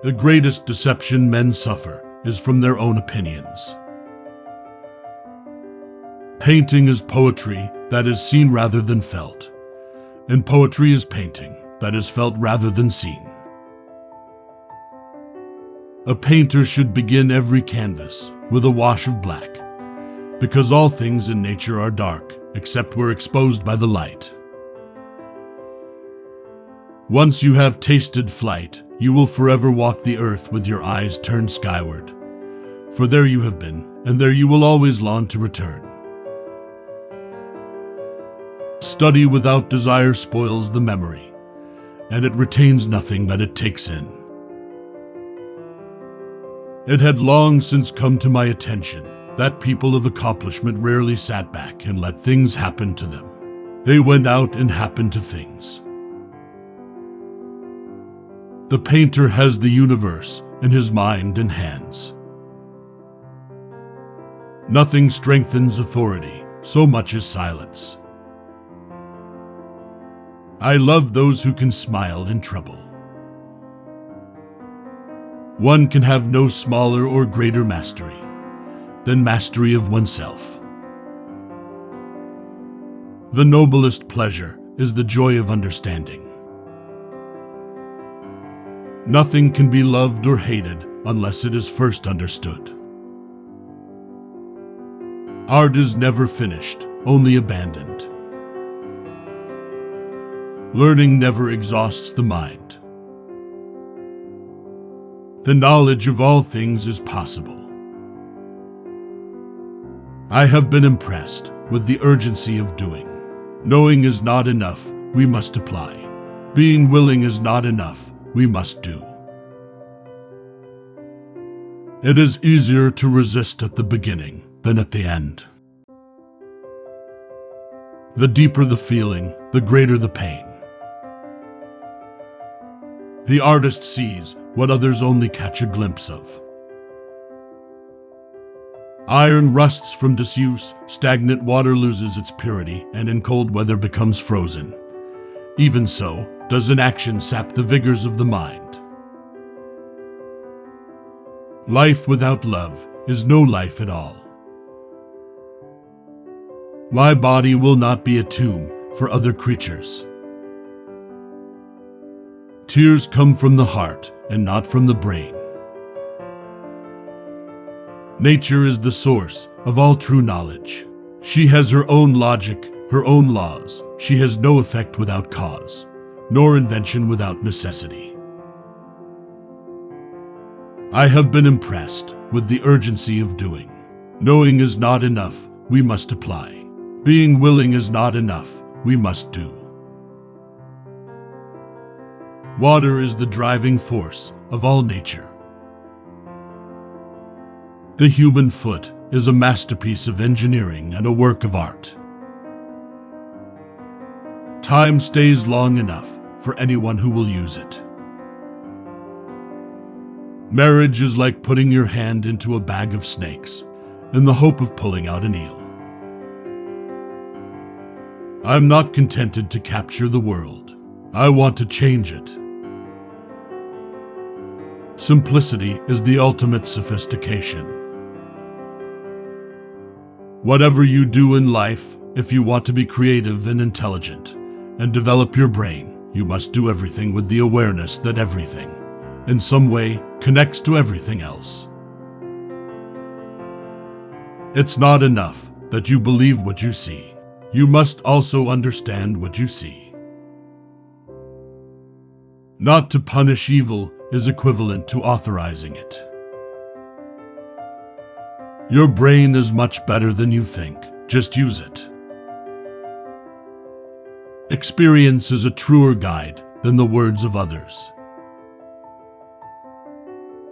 The greatest deception men suffer is from their own opinions. Painting is poetry that is seen rather than felt, and poetry is painting that is felt rather than seen. A painter should begin every canvas with a wash of black, because all things in nature are dark except where exposed by the light. Once you have tasted flight, you will forever walk the earth with your eyes turned skyward, for there you have been, and there you will always long to return. Study without desire spoils the memory, and it retains nothing that it takes in. It had long since come to my attention that people of accomplishment rarely sat back and let things happen to them. They went out and happened to things. The painter has the universe in his mind and hands. Nothing strengthens authority so much as silence. I love those who can smile in trouble. One can have no smaller or greater mastery than mastery of oneself. The noblest pleasure is the joy of understanding. Nothing can be loved or hated unless it is first understood. Art is never finished, only abandoned. Learning never exhausts the mind. The knowledge of all things is possible. I have been impressed with the urgency of doing. Knowing is not enough, we must apply. Being willing is not enough, we must do. It is easier to resist at the beginning than at the end. The deeper the feeling, the greater the pain. The artist sees what others only catch a glimpse of. Iron rusts from disuse, stagnant water loses its purity, and in cold weather becomes frozen. Even so, does inaction sap the vigors of the mind. Life without love is no life at all. My body will not be a tomb for other creatures. Tears come from the heart and not from the brain. Nature is the source of all true knowledge. She has her own logic, her own laws. She has no effect without cause, nor invention without necessity. I have been impressed with the urgency of doing. Knowing is not enough, we must apply. Being willing is not enough, we must do. Water is the driving force of all nature. The human foot is a masterpiece of engineering and a work of art. Time stays long enough for anyone who will use it. Marriage is like putting your hand into a bag of snakes in the hope of pulling out an eel. I'm not contented to capture the world. I want to change it. Simplicity is the ultimate sophistication. Whatever you do in life, if you want to be creative and intelligent and develop your brain, you must do everything with the awareness that everything, in some way, connects to everything else. It's not enough that you believe what you see. You must also understand what you see. Not to punish evil is equivalent to authorizing it. Your brain is much better than you think. Just use it. Experience is a truer guide than the words of others.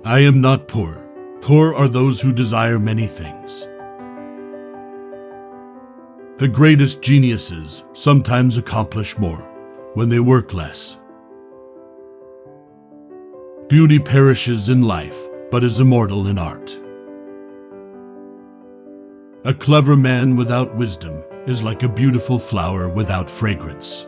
I am not poor. Poor are those who desire many things. The greatest geniuses sometimes accomplish more when they work less. Beauty perishes in life, but is immortal in art. A clever man without wisdom is like a beautiful flower without fragrance.